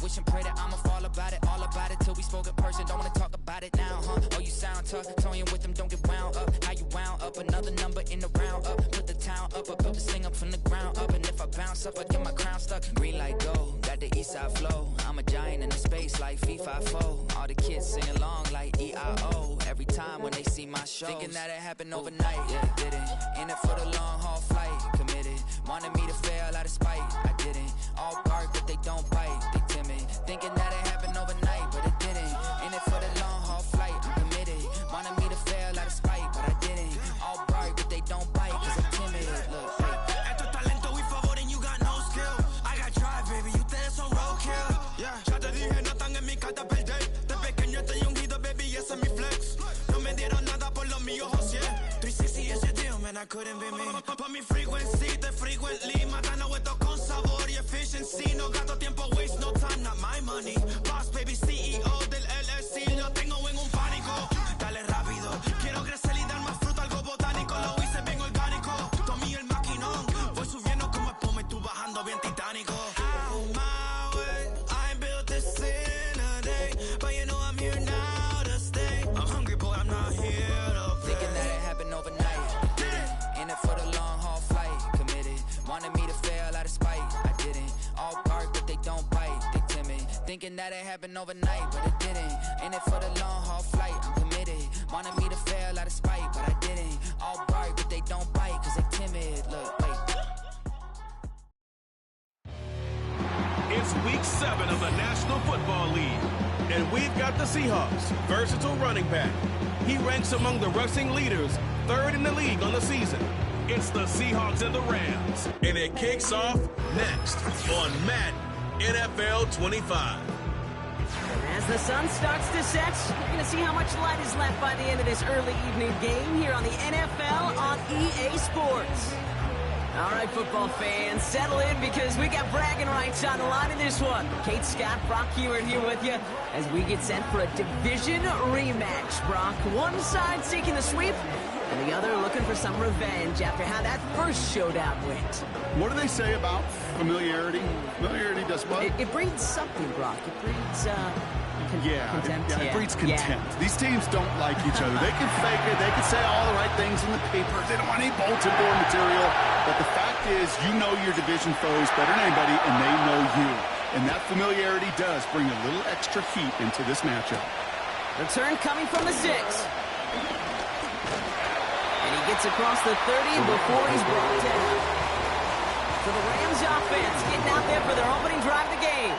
wish and pray that I'ma fall about it, all about it till we spoke in person. Don't wanna talk about it now, huh? Oh, you sound tough, toying with them, don't get wound up. How you wound up? Another number in the round up. Put the town up, I built this thing up from the ground up. And if I bounce up, I get my crown stuck. Green light go, got the east side flow. I'm a giant in the space like FIFA4. All the kids sing along like E-I-O. Every time when they see my show, thinking that it happened overnight, yeah, it didn't. In it for the long haul flight, committed. Wanted me to fail out of spite, I didn't. All bark but they don't bite, they timid. Thinking that it happened overnight, but it didn't. In it for the long haul flight, I'm committed. Wanted me to fail out of spite, but I didn't. All bark but they don't bite, cause I'm timid. Look, Esto es talento y favor and you got no skill. I got drive, baby, ustedes son roadkill. Yeah, ya te dije, no están en mi carta perder. De pequeño estoy ungido, baby, ese es mi flex. No me dieron nada por los míos, José. 360 is your deal, man, I couldn't be me. Pa' mi frequency, te frequently. Matando esto con sabor y efficiency. No gasto tiempo, waste no time, not my money. Boss, baby, CEO del LLC. Lo tengo en un pánico. Dale rápido, quiero crecer y dar más fruto, algo botánico. Lo hice bien orgánico. Tomé el maquinón. Voy subiendo como espuma y tú bajando bien titánico. Out my way, I ain't built this in a day. But you know I'm here now to stay. I'm hungry, boy, I'm not here to play. thinking that it happened overnight, didn't. In it for the long haul flight, committed. Wanted me to fail out of spite, I didn't. All bark but they don't bite, they timid. Thinking that it happened overnight, but it didn't. In it for the long haul flight, I'm committed. Wanted me to fail out of spite, but I didn't. All bark but they don't bite, cause they timid. Look, wait. It's week 7 of the National Football League, and we've got the Seahawks' versatile running back. He ranks among the rushing leaders, 3rd in the league on the season. It's the Seahawks and the Rams, and it kicks off next on Madden NFL 25. As the sun starts to set, you're going to see how much light is left by the end of this early evening game here on the NFL on EA Sports. All right, football fans, settle in because we got bragging rights on the line in this one. Kate Scott, Brock Heward here with you as we get set for a division rematch. Brock, one side seeking the sweep, and the other looking for some revenge after how that first showdown went. What do they say about familiarity? Familiarity does what? It breeds something, Brock. It breeds, contempt. It breeds contempt. Yeah. These teams don't like each other. They can fake it. They can say all the right things in the paper. They don't want any bulletin board material. But the fact is, you know your division foes better than anybody, and they know you. And that familiarity does bring a little extra heat into this matchup. Return coming from the 6. And he gets across the 30 before he's brought down. So the Rams offense getting out there for their opening drive of the game.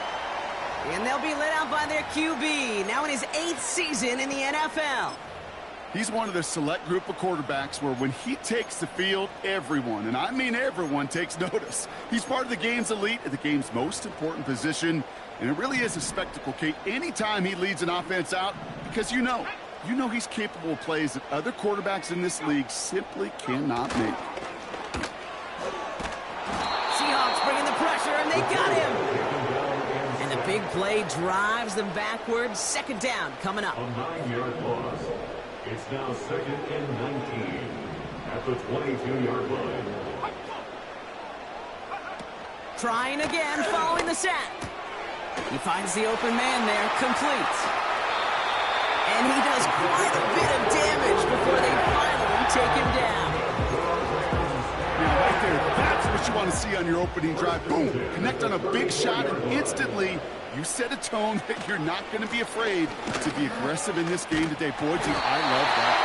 And they'll be led out by their QB, now in his 8th season in the NFL. He's one of the select group of quarterbacks where when he takes the field, everyone, and I mean everyone, takes notice. He's part of the game's elite at the game's most important position, and it really is a spectacle, Kate, anytime he leads an offense out, because you know he's capable of plays that other quarterbacks in this league simply cannot make. Seahawks bringing the pressure, and they got him. And the big play drives them backwards. 2nd down coming up. A 9-yard loss. It's now 2nd and 19 at the 22-yard line. Trying again, following the sack. He finds the open man there, complete. And he does quite a bit of damage before they finally take him down. Now, right there, that's what you want to see on your opening drive. Boom! Connect on a big shot, and instantly you set a tone that you're not going to be afraid to be aggressive in this game today. Boy, dude, I love that.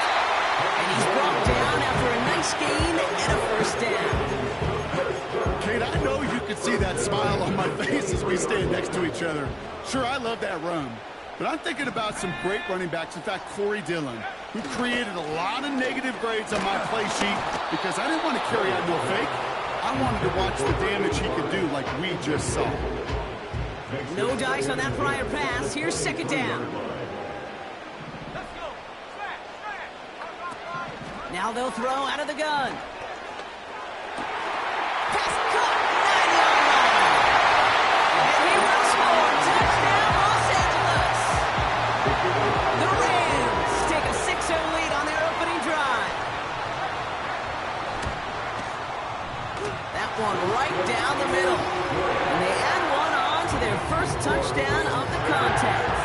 And he's brought down after a nice gain and a 1st down. Kate, I know you can see that smile on my face as we stand next to each other. Sure, I love that run. But I'm thinking about some great running backs. In fact, Corey Dillon, who created a lot of negative grades on my play sheet because I didn't want to carry out no fake. I wanted to watch the damage he could do like we just saw. No dice on that prior pass. Here's 2nd down. Now they'll throw out of the gun. Pass caught. 9-yard line. And he will score. Touchdown, Los Angeles. The Rams take a 6-0 lead on their opening drive. That one right down the middle. And they add one on to their first touchdown of the contest.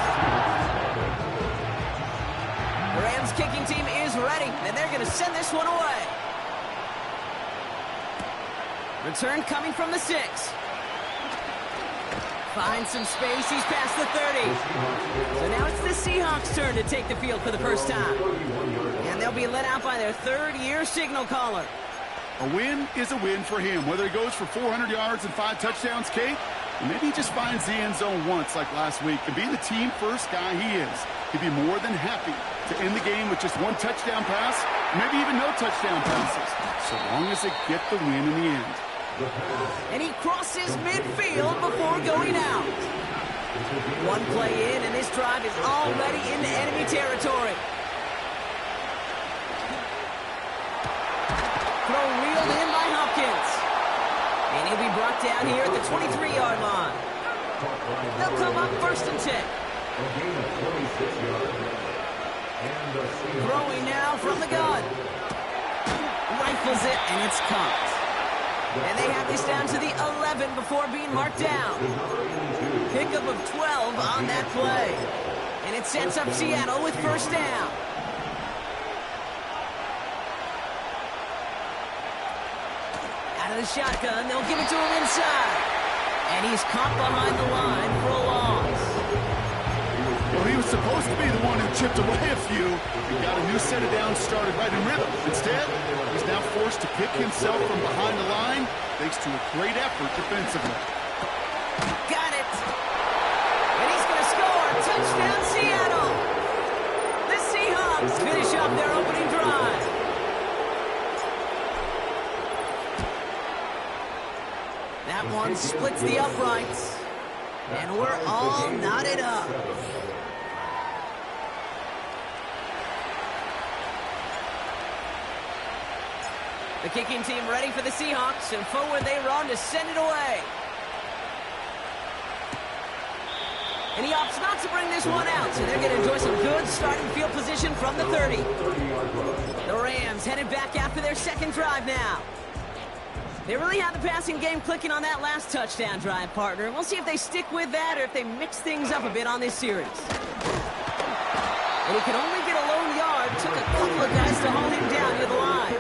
The Rams kicking team is ready, and they're going to send this one away. Return coming from the 6. Finds some space. He's past the 30. So now it's the Seahawks' turn to take the field for the first time. And they'll be led out by their third-year signal caller. A win is a win for him, whether he goes for 400 yards and 5 touchdowns, Kate, or maybe he just finds the end zone once like last week. And being the team-first guy he is, he'd be more than happy to end the game with just 1 touchdown pass, maybe even no touchdown passes, so long as they get the win in the end. And he crosses midfield before going out. One play in, and this drive is already into enemy territory. Throw reeled in by Hopkins. And he'll be brought down here at the 23-yard line. They'll come up 1st and 10. Throwing now from the gun. Rifles it, and it's caught. And they have this down to the 11 before being marked down. Pickup of 12 on that play. And it sets up Seattle with 1st down. Out of the shotgun, they'll give it to him inside. And he's caught behind the line for a loss. Well, he was supposed to be the one who chipped away a few and got a new set of downs started right in rhythm. Instead, he's now forced to pick himself from behind the line thanks to a great effort defensively. Got it. And he's going to score. Touchdown, Seattle. The Seahawks finish up their opening drive. That one splits the uprights. And we're all knotted up. The kicking team ready for the Seahawks, and forward they run to send it away. And he opts not to bring this one out, so they're going to enjoy some good starting field position from the 30. The Rams headed back after their second drive now. They really had the passing game clicking on that last touchdown drive, partner. We'll see if they stick with that or if they mix things up a bit on this series. And he could only get a lone yard. Took a couple of guys to hold him down near the line.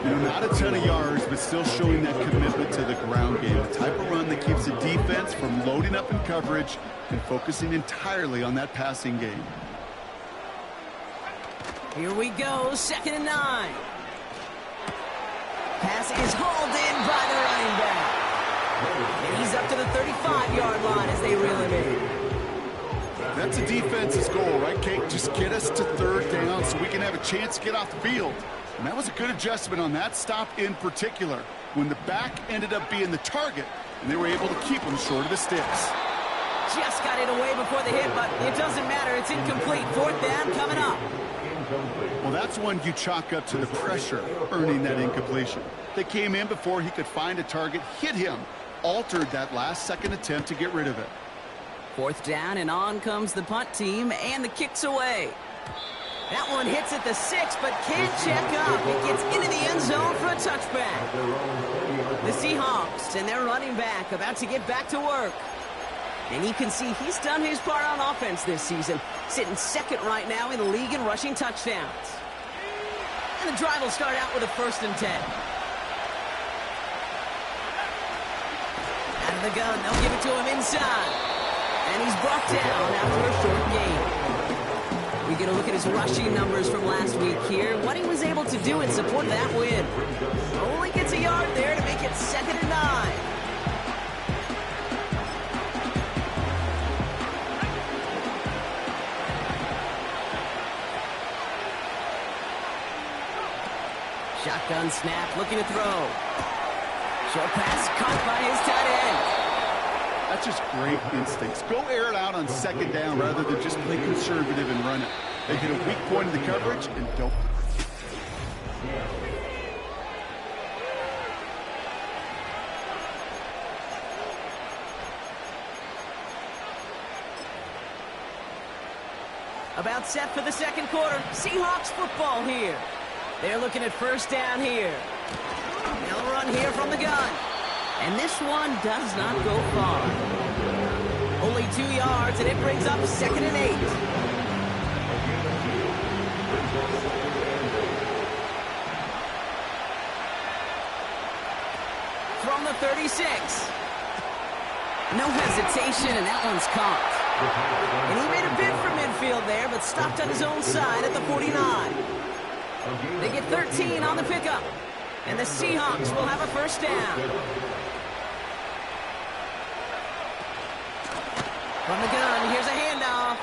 You know, not a ton of yards, but still showing that commitment to the ground game. The type of run that keeps the defense from loading up in coverage and focusing entirely on that passing game. Here we go, 2nd and 9. Pass is hauled in by the running back. And he's up to the 35-yard line as they reel him in. That's a defense's goal, right, Kate? Just get us to 3rd down so we can have a chance to get off the field. And that was a good adjustment on that stop in particular, when the back ended up being the target, and they were able to keep him short of the sticks. Just got it away before the hit, but it doesn't matter. It's incomplete. 4th down coming up. Well, that's one you chalk up to the pressure, earning that incompletion. They came in before he could find a target, hit him, altered that last-second attempt to get rid of it. 4th down, and on comes the punt team, and the kick's away. That one hits at the 6, but can't check up. It gets into the end zone for a touchback. The Seahawks and their running back about to get back to work. And you can see he's done his part on offense this season, sitting 2nd right now in the league in rushing touchdowns. And the drive will start out with a 1st and 10. Out of the gun, they'll give it to him inside. And he's brought down after a short gain. We get a look at his rushing numbers from last week here. What he was able to do in support of that win. Only gets a yard there to make it 2nd and 9. Shotgun snap, looking to throw. Short pass caught by his tight end. That's just great instincts. Go air it out on 2nd down rather than just play conservative and run it. They hit a weak point in the coverage and don't. About set for the 2nd quarter. Seahawks football here. They're looking at 1st down here. They'll run here from the gun. And this one does not go far. Only 2 yards, and it brings up 2nd and 8. From the 36. No hesitation, and that one's caught. And he made a bid for midfield there, but stopped on his own side at the 49. They get 13 on the pickup, and the Seahawks will have a first down. From the gun, here's a handoff.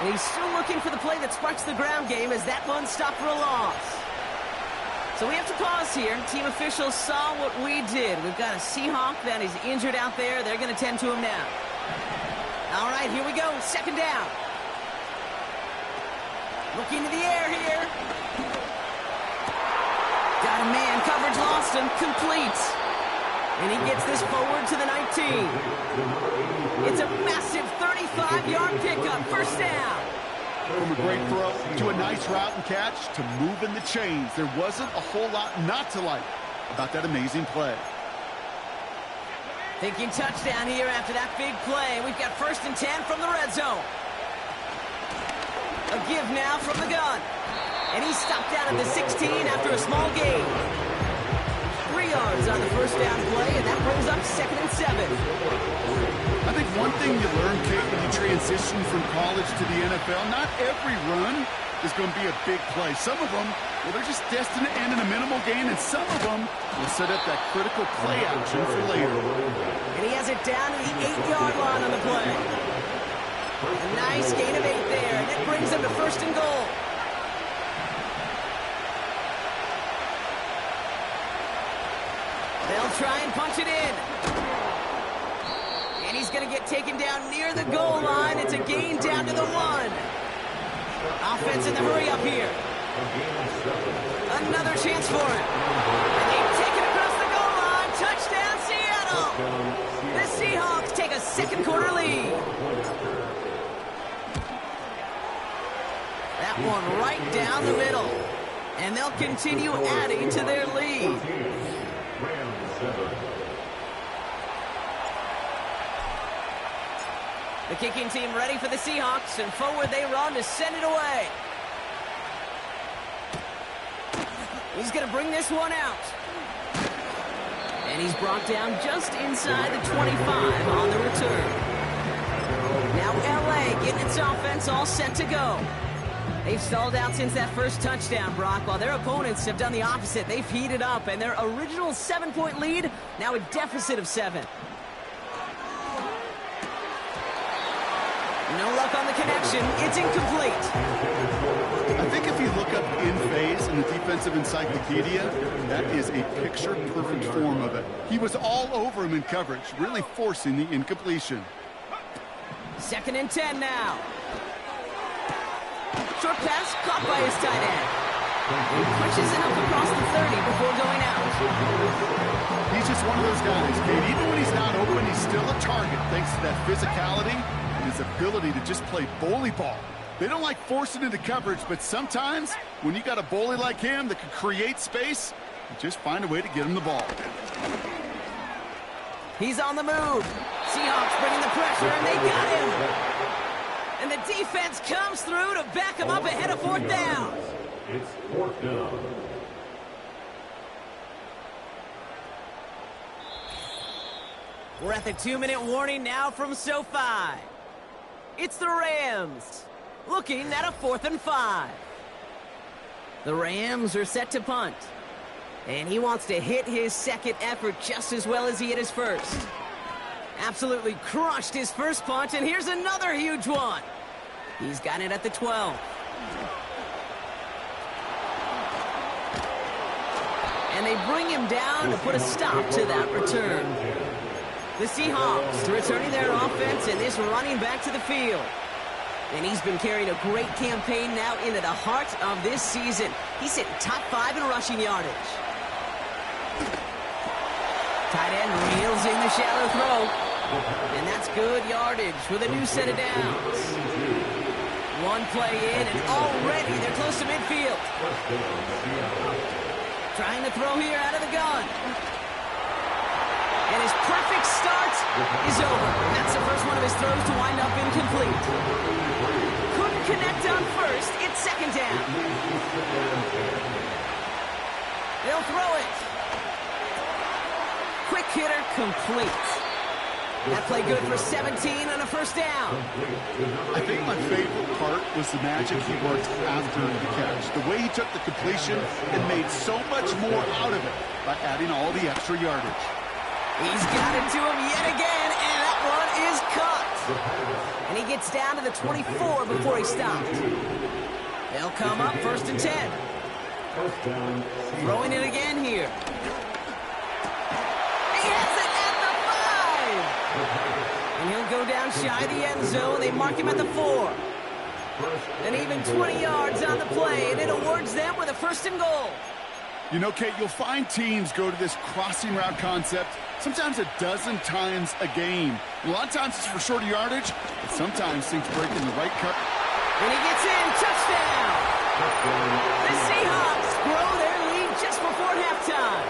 And he's still looking for the play that sparks the ground game as that one stopped for a loss. So we have to pause here. Team officials saw what we did. We've got a Seahawk that is injured out there. They're going to tend to him now. All right, here we go. 2nd down. Looking to the air here. Got a man. Coverage lost him. Complete. And he gets this forward to the 19. It's a massive 35-yard pickup. First down. From a great throw to a nice route and catch to moving the chains. There wasn't a whole lot not to like about that amazing play. Thinking touchdown here after that big play. We've got 1st and 10 from the red zone. A give now from the gun. And he's stopped down at the 16 after a small gain. 3 yards on the first down play, and that brings up 2nd and 7. I think one thing you learn, Kate, when you transition from college to the NFL, not every run is going to be a big play. Some of them, well, they're just destined to end in a minimal gain, and some of them will set up that critical play action for later. And he has it down to the 8-yard line on the play. A nice gain of 8 there, and it brings them to 1st and goal. They'll try and punch it in. And he's going to get taken down near the goal line. It's a gain down to the 1. Offense in the hurry up here. Another chance for him. And they take it across the goal line. Touchdown, Seattle. The Seahawks take a 2nd quarter lead. That one right down the middle. And they'll continue adding to their lead. The kicking team ready for the Seahawks, and forward they run to send it away. He's going to bring this one out. And he's brought down just inside the 25 on the return. Now LA getting its offense all set to go. They've stalled out since that first touchdown, Brock, while their opponents have done the opposite. They've heated up, and their original 7-point lead, now a deficit of 7. No luck on the connection. It's incomplete. I think if you look up in phase in the defensive encyclopedia, that is a picture-perfect form of it. He was all over him in coverage, really forcing the incompletion. 2nd and 10 now. Short pass caught by his tight end. He pushes it up across the 30 before going out. He's just one of those guys, Kate. Even when he's not open, he's still a target thanks to that physicality and his ability to just play bully ball. They don't like forcing into coverage, but sometimes when you got a bully like him that can create space, you just find a way to get him the ball. He's on the move. Seahawks bringing the pressure, and they got him. And the defense comes through to back him up ahead of 4th down. It's 4th down. We're at the 2-minute warning now from SoFi. It's the Rams, looking at a 4th and 5. The Rams are set to punt. And he wants to hit his second effort just as well as he hit his first. Absolutely crushed his first punt, and here's another huge one. He's got it at the 12. And they bring him down to put a stop to that return. The Seahawks returning their offense and this running back to the field. And he's been carrying a great campaign now into the heart of this season. He's hitting top 5 in rushing yardage. Tight end reels in the shallow throw. And that's good yardage with a new set of downs. One play in, and already they're close to midfield. Trying to throw here out of the gun. And his perfect start is over. That's the first one of his throws to wind up incomplete. Couldn't connect on first. It's second down. They'll throw it. Quick hitter complete. That play good for 17 and a first down. I think my favorite part was the magic he worked after the catch. The way he took the completion and made so much more out of it by adding all the extra yardage. He's got it to him yet again, and that one is caught. And he gets down to the 24 before he stopped. They'll come up first and 10. Throwing it again here. He has it at the 5. And he'll go down shy of the end zone. They mark him at the 4. And even 20 yards on the play, and it awards them with a first and goal. You know, Kate, you'll find teams go to this crossing route concept sometimes a dozen times a game. A lot of times it's for shorter yardage, but sometimes things break in the right cut. And he gets in. Touchdown! The Seahawks grow their lead just before halftime.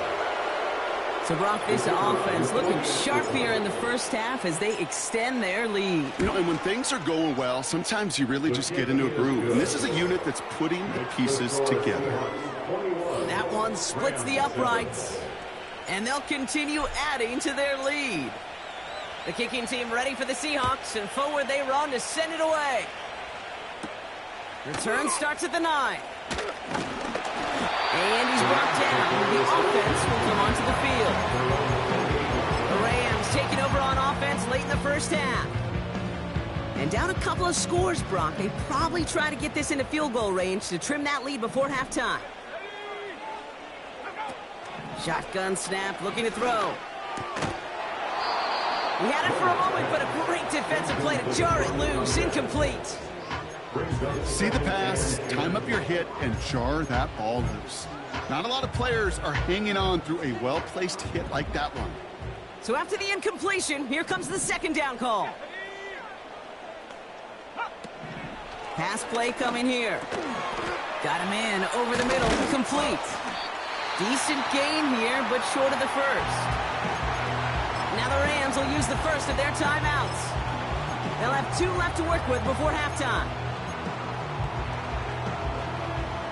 So, Brock, this offense looking sharp here in the first half as they extend their lead. You know, and when things are going well, sometimes you really just get into a groove. And this is a unit that's putting the pieces together. That one splits the uprights. And they'll continue adding to their lead. The kicking team ready for the Seahawks, and forward they run to send it away. Return starts at the 9. And he's brought down. The offense will come onto the field. The Rams taking over on offense late in the first half. And down a couple of scores, Brock. They probably try to get this into field goal range to trim that lead before halftime. Shotgun snap, looking to throw. He had it for a moment, but a great defensive play to jar it loose. Incomplete. See the pass, time up your hit, and jar that ball loose. Not a lot of players are hanging on through a well-placed hit like that one. So after the incompletion, here comes the second down call. Pass play coming here. Got him in, over the middle, complete. Decent gain here, but short of the first. Now the Rams will use the first of their timeouts. They'll have 2 left to work with before halftime.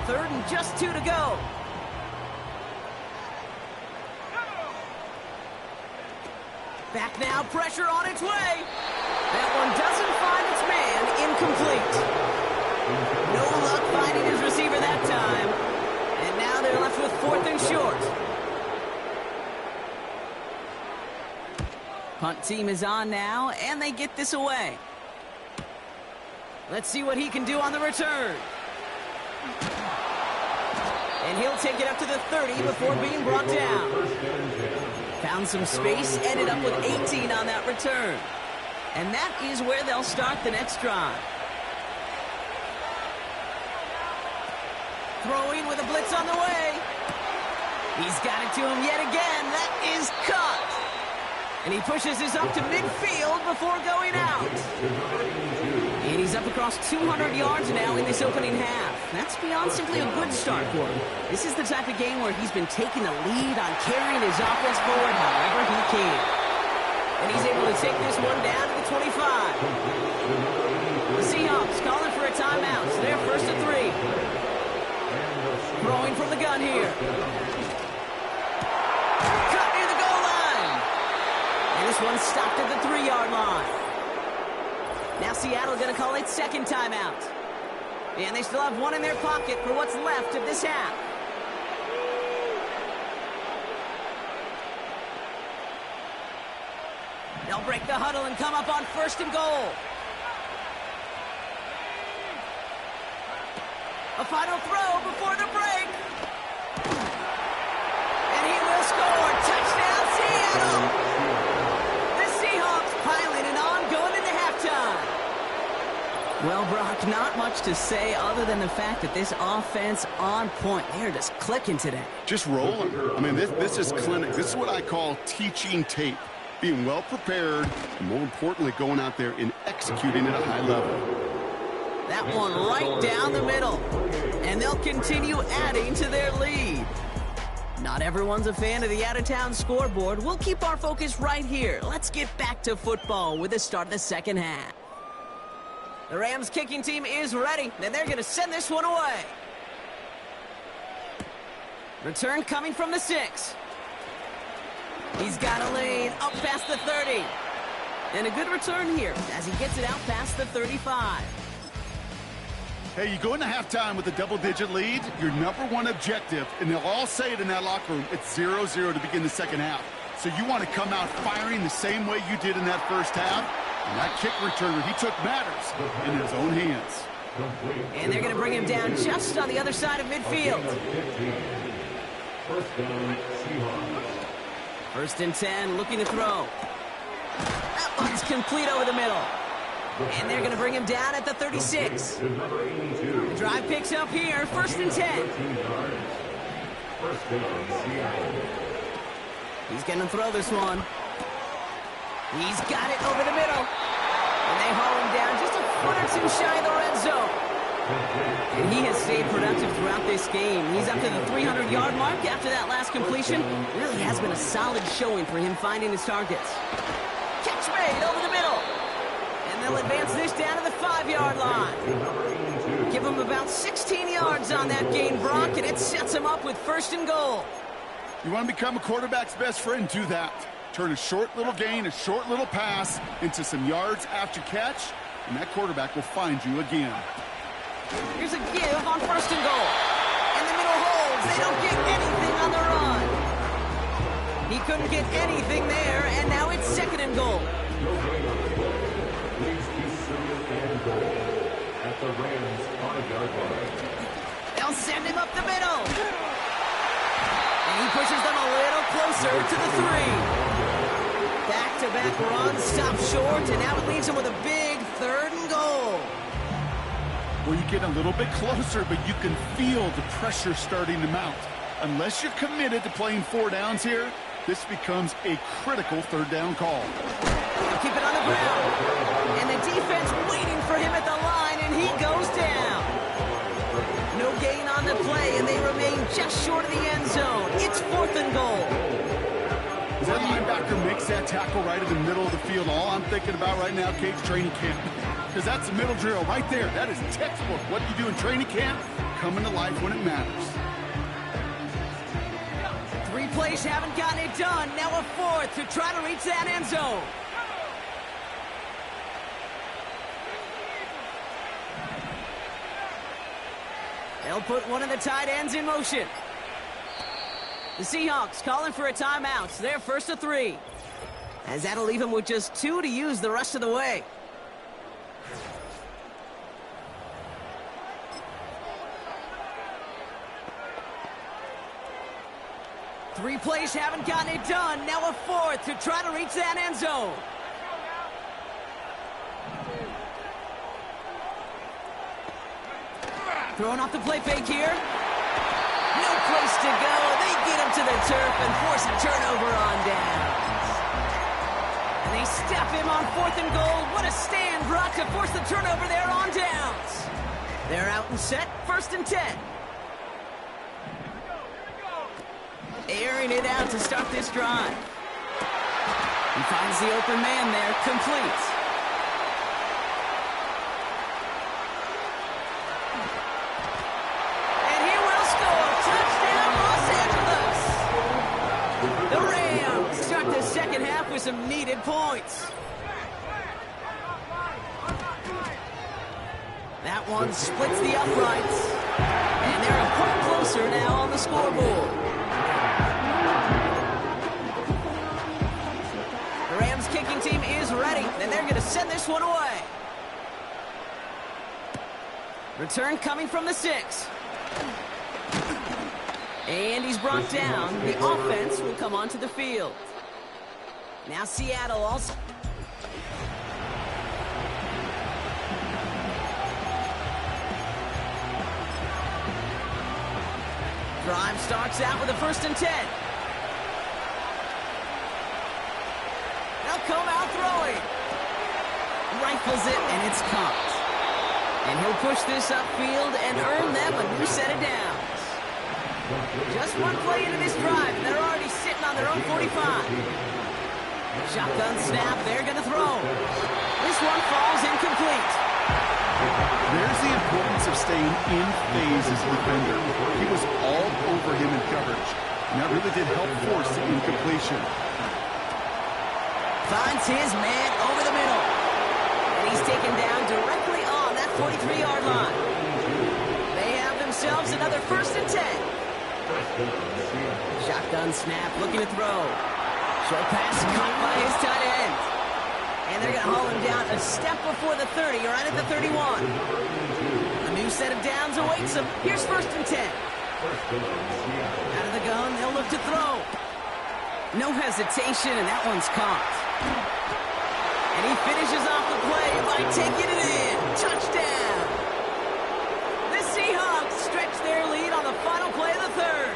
Third and just 2 to go. Back now, pressure on its way. That one doesn't find its man, incomplete. No luck finding his receiver that time. And now they're left with 4th and short. Punt team is on now, and they get this away. Let's see what he can do on the return. And he'll take it up to the 30 before being brought down. Found some space, ended up with 18 on that return. And that is where they'll start the next drive. Throwing with a blitz on the way. He's got it to him yet again. That is caught. And he pushes this up to midfield before going out. And he's up across 200 yards now in this opening half. That's beyond simply a good start for him. This is the type of game where he's been taking the lead on carrying his offense forward however he can. And he's able to take this one down to the 25. The Seahawks calling for a timeout. So they're first and 3. Throwing from the gun here. Cut near the goal line. And this one stopped at the 3-yard line. Now Seattle going to call its second timeout. And they still have one in their pocket for what's left of this half. They'll break the huddle and come up on 1st and goal. A final throw before the break. And he will score. Touchdown, Seattle. The Seahawks piling it on going into halftime. Well, Brock, not much to say other than the fact that this offense on point. They're just clicking today. Just rolling. I mean, this is clinic. This is what I call teaching tape. Being well prepared, and more importantly, going out there and executing at a high level. That one right down the middle. And they'll continue adding to their lead. Not everyone's a fan of the out-of-town scoreboard. We'll keep our focus right here. Let's get back to football with the start of the second half. The Rams kicking team is ready, and they're going to send this one away. Return coming from the 6. He's got a lane up past the 30. And a good return here as he gets it out past the 35. Hey, you go into halftime with a double-digit lead, your number one objective, and they'll all say it in that locker room, it's 0-0 to begin the second half. So you want to come out firing the same way you did in that first half. And that kick returner, he took matters in his own hands. And they're going to bring him down just on the other side of midfield. First down, Seahawks. First and 10, looking to throw. That one's complete over the middle. And they're going to bring him down at the 36. The drive picks up here, first and 10. First down, Seattle. He's going to throw this one. He's got it over the middle. And they haul him down just a foot or two shy of the red zone. And he has stayed productive throughout this game. He's up to the 300-yard mark after that last completion. Really has been a solid showing for him finding his targets. Catch made over the middle. And they'll advance this down to the 5-yard line. Give him about 16 yards on that gain, Brock, and it sets him up with first and goal. You want to become a quarterback's best friend, do that. Turn a short little gain, a short little pass into some yards after catch, and that quarterback will find you again. Here's a give on first and goal. And the middle holds. They don't get anything on the run. He couldn't get anything there, and now it's second and goal. At the Rams 5-yard line. They'll send him up the middle. And he pushes them a little closer to the 3. Back-to-back runs, stop short, and now it leaves him with a big third and goal. Well, you get a little bit closer, but you can feel the pressure starting to mount. Unless you're committed to playing 4 downs here, this becomes a critical third down call. They'll keep it on the ground. And the defense waiting for him at the line, and he goes down. No gain on the play, and they remain just short of the end zone. It's fourth and goal. As that linebacker makes that tackle right in the middle of the field, all I'm thinking about right now, Kate's training camp. Because that's the middle drill right there. That is textbook. What you do in training camp, coming to life when it matters. 3 plays haven't gotten it done. Now a 4th to try to reach that end zone. They'll put one of the tight ends in motion. The Seahawks calling for a timeout. They're first to 3. As that'll leave him with just 2 to use the rest of the way. Three plays haven't gotten it done. Now a 4th to try to reach that end zone. Throwing off the play fake here. No place to go. They get him to the turf and force a turnover on downs. And they step him on 4th and goal. What a stand, Brock, to force the turnover there on downs. They're out and set, first and 10. Airing it out to start this drive. He finds the open man there, complete. And he will score. Touchdown, Los Angeles. The Rams start the second half with some needed points. That one splits the uprights. And they're a point closer now on the scoreboard. The Rams kicking team is ready, and they're going to send this one away. Return coming from the 6. And he's brought down. The offense will come onto the field. Now Seattle also. Drive starts out with a first and 10. They'll come out throwing. Rifles it, and it's caught. And he'll push this upfield and earn them a new set of downs. Just one play into this drive, and they're already sitting on their own 45. Shotgun snap, they're going to throw. This one falls incomplete. There's the importance of staying in phase as a defender. He was all over him in coverage, and that really did help force the incompletion. Finds his man over the middle. And he's taken down directly on that 43-yard line. They have themselves another 1st and 10. Shotgun snap, looking to throw. Short pass caught by his tight end. And they're going to haul him down a step before the 30, or right at the 31. A new set of downs awaits him. Here's 1st and 10. Out of the gun, they'll look to throw. No hesitation, and that one's caught. And he finishes off the play by taking it in. Touchdown! The Seahawks stretch their lead on the final play of the 3rd.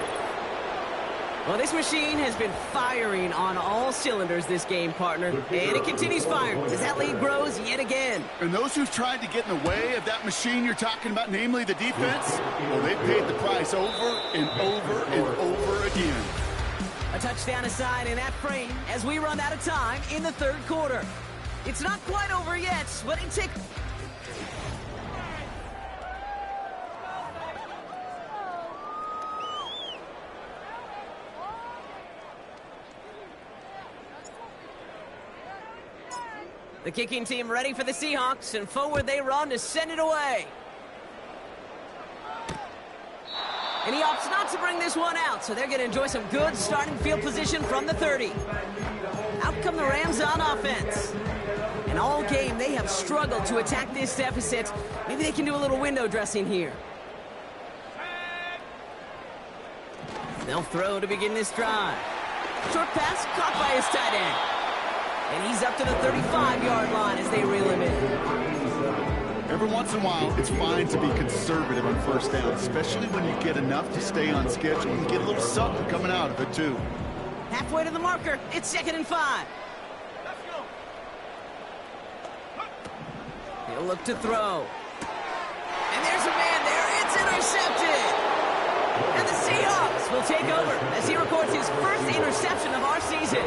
Well, this machine has been firing on all cylinders this game, partner. And it continues firing as that lead grows yet again. And those who've tried to get in the way of that machine you're talking about, namely the defense, well, they've paid the price over and over and over again. A touchdown aside in that frame as we run out of time in the 3rd quarter. It's not quite over yet, but it takes... The kicking team ready for the Seahawks, and forward they run to send it away. And he opts not to bring this one out, so they're going to enjoy some good starting field position from the 30. Out come the Rams on offense. And all game, they have struggled to attack this deficit. Maybe they can do a little window dressing here. They'll throw to begin this drive. Short pass caught by his tight end. And he's up to the 35-yard line as they reel him in. Every once in a while, it's fine to be conservative on 1st down, especially when you get enough to stay on schedule and get a little something coming out of it, too. Halfway to the marker, it's 2nd and 5. He'll look to throw. And there's a man there. It's intercepted. And the Seahawks will take over as he records his 1st interception of our season.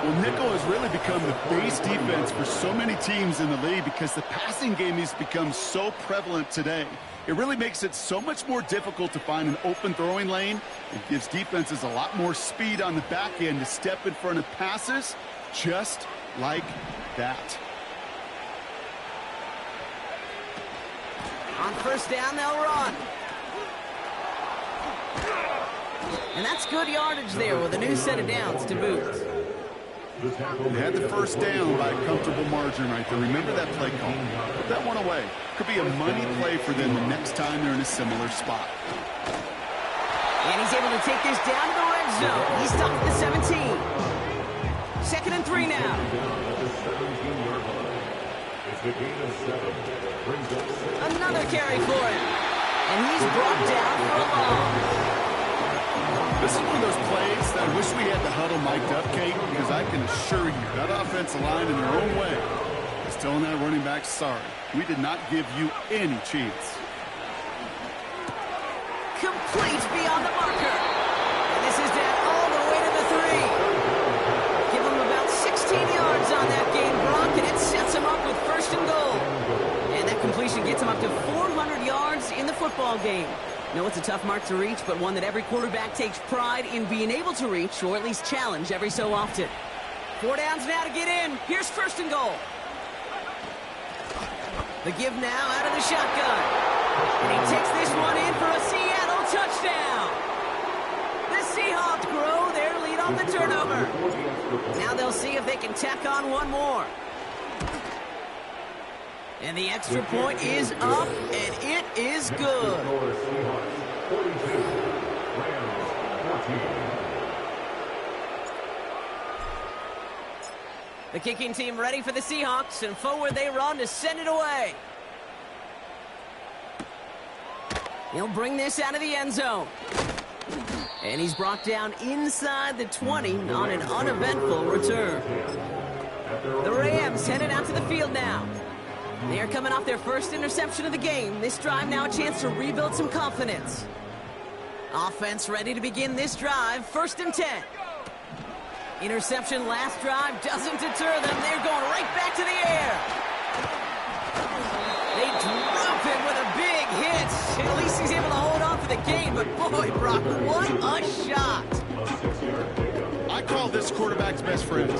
Well, nickel has really become the base defense for so many teams in the league because the passing game has become so prevalent today. It really makes it so much more difficult to find an open throwing lane. It gives defenses a lot more speed on the back end to step in front of passes just like that. On 1st down, they'll run. And that's good yardage there with a new set of downs to boot. They had the 1st down by a comfortable margin right there. Remember that play call. Put that one away. Could be a money play for them the next time they're in a similar spot. And he's able to take this down to the red zone. He's stopped at the 17. 2nd and 3 now. Another carry for him. And he's brought down for a loss. This is one of those plays that I wish we had the huddle mic'd up, Kate, because I can assure you that offensive line in their own way is telling that running back, sorry, we did not give you any chance. Complete beyond the marker. And this is down all the way to the 3. Give him about 16 yards on that game, Brock, and it sets him up with 1st and goal. And that completion gets him up to 400 yards in the football game. No, it's a tough mark to reach, but one that every quarterback takes pride in being able to reach, or at least challenge every so often. 4 downs now to get in. Here's 1st and goal. The give now out of the shotgun. And he takes this one in for a Seattle touchdown. The Seahawks grow their lead on the turnover. Now they'll see if they can tack on one more. And the extra point is up, and it is good. The kicking team ready for the Seahawks, and forward they run to send it away. He'll bring this out of the end zone. And he's brought down inside the 20 on an uneventful return. The Rams headed out to the field now. They are coming off their 1st interception of the game. This drive now a chance to rebuild some confidence. Offense ready to begin this drive. 1st and 10. Interception last drive doesn't deter them. They're going right back to the air. They drop him with a big hit. At least he's able to hold on for the game. But boy, Brock, what a shot. I call this quarterback's best friend.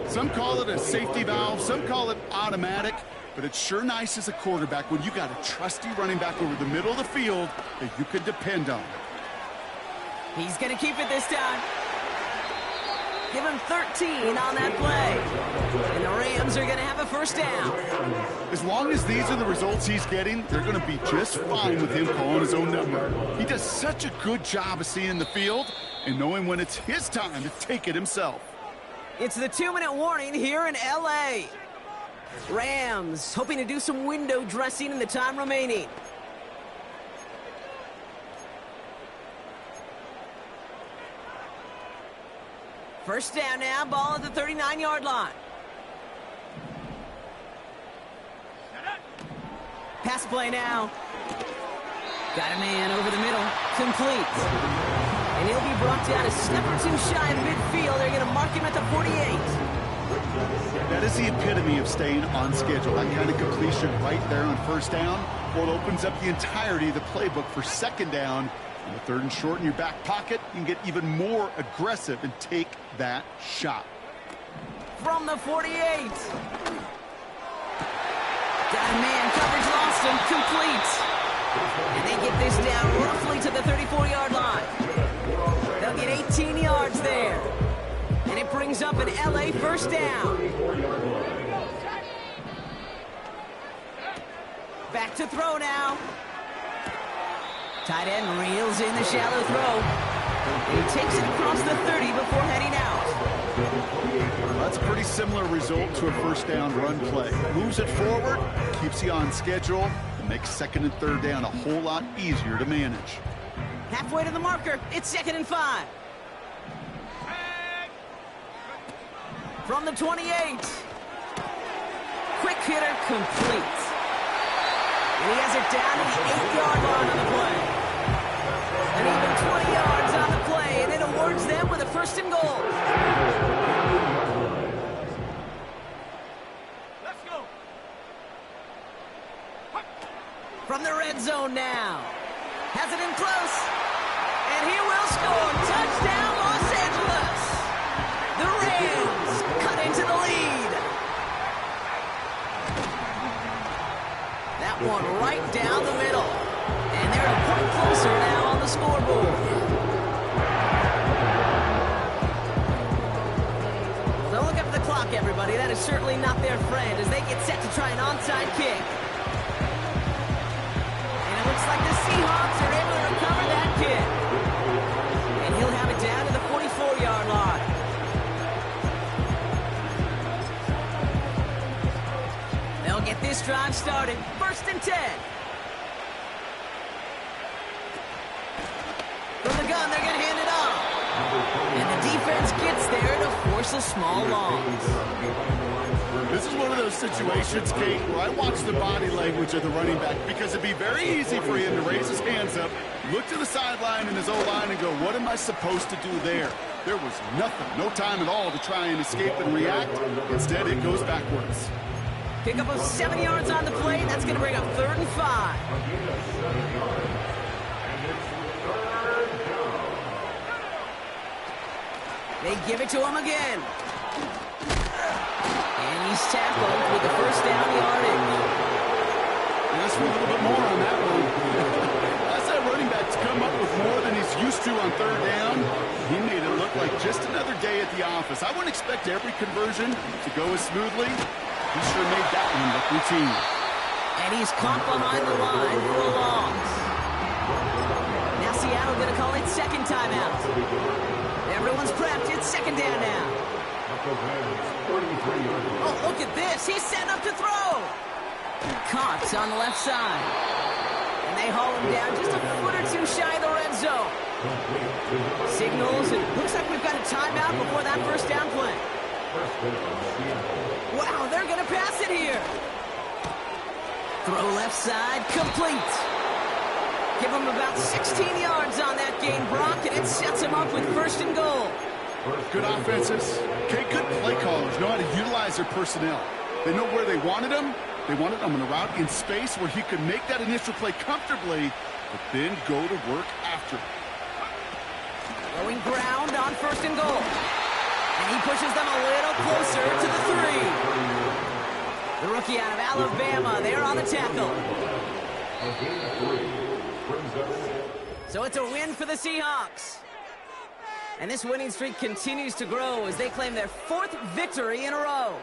Some call it a safety valve. Some call it automatic. But it's sure nice as a quarterback when you got a trusty running back over the middle of the field that you can depend on. He's going to keep it this time. Give him 13 on that play. And the Rams are going to have a 1st down. As long as these are the results he's getting, they're going to be just fine with him calling his own number. He does such a good job of seeing the field and knowing when it's his time to take it himself. It's the 2-minute warning here in L.A. Rams hoping to do some window dressing in the time remaining. First down now, ball at the 39-yard line. Pass play now. Got a man over the middle. Complete. And he'll be brought down a step or two shy of midfield. They're going to mark him at the 48. That is the epitome of staying on schedule. That kind of completion right there on 1st down. Well, it opens up the entirety of the playbook for 2nd down. On the 3rd and short in your back pocket, you can get even more aggressive and take that shot. From the 48. Got a man, coverage lost him, complete. And they get this down roughly to the 34-yard line. They'll get 18 yards there. And it brings up an LA 1st down. Back to throw now. Tight end reels in the shallow throw. He takes it across the 30 before heading out. Well, that's a pretty similar result to a 1st down run play. Moves it forward, keeps you on schedule, and makes 2nd and 3rd down a whole lot easier to manage. Halfway to the marker, it's 2nd and 5. From the 28. Quick hitter, complete. And he has it down to the 8-yard line on the play. And even 20 yards on the play, and it awards them with a 1st and goal. Let's go. From the red zone now. Has it in close. And he will score. Touchdown, Los Angeles. The Rams cut into the lead. That one right down the middle. And they're a point closer now on the scoreboard. Don't look up at the clock, everybody. That is certainly not their friend as they get set to try an onside kick. And it looks like the Seahawks are able to recover that kick. And he'll have it down to the 44-yard line. They'll get this drive started. 1st and 10. From the gun, they're going to hand it off. And the defense gets there to force a small loss. This is one of those situations, Kate, where I watch the body language of the running back because it'd be very easy for him to raise his hands up, look to the sideline in his O-line and go, what am I supposed to do there? There was nothing, no time at all to try and escape and react. Instead, it goes backwards. Pickup of 7 yards on the play. That's going to bring up 3rd and 5. They give it to him again. And he's tackled with the 1st down yardage. Ask for a little bit more on that one. As that running back's come up with more than he's used to on 3rd down, he made it look like just another day at the office. I wouldn't expect every conversion to go as smoothly. He sure made that one look routine. And he's caught behind the line for a loss. Now Seattle going to call it 2nd timeout. Everyone's prepped. It's 2nd down now. Oh, look at this. He's setting up to throw. Caught on the left side. And they haul him down just a foot or two shy of the red zone. Signals. It looks like we've got a timeout before that 1st down play. Wow, they're going to pass it here. Throw left side, complete. Give him about 16 yards on that gain, Brock, and it sets him up with 1st and goal. Good offenses. Okay, good play callers know how to utilize their personnel. They know where they wanted him. They wanted him on a route in space where he could make that initial play comfortably, but then go to work after. Going ground on 1st and goal. And he pushes them a little closer to the 3. The rookie out of Alabama, they're on the tackle. So it's a win for the Seahawks. And this winning streak continues to grow as they claim their 4th victory in a row.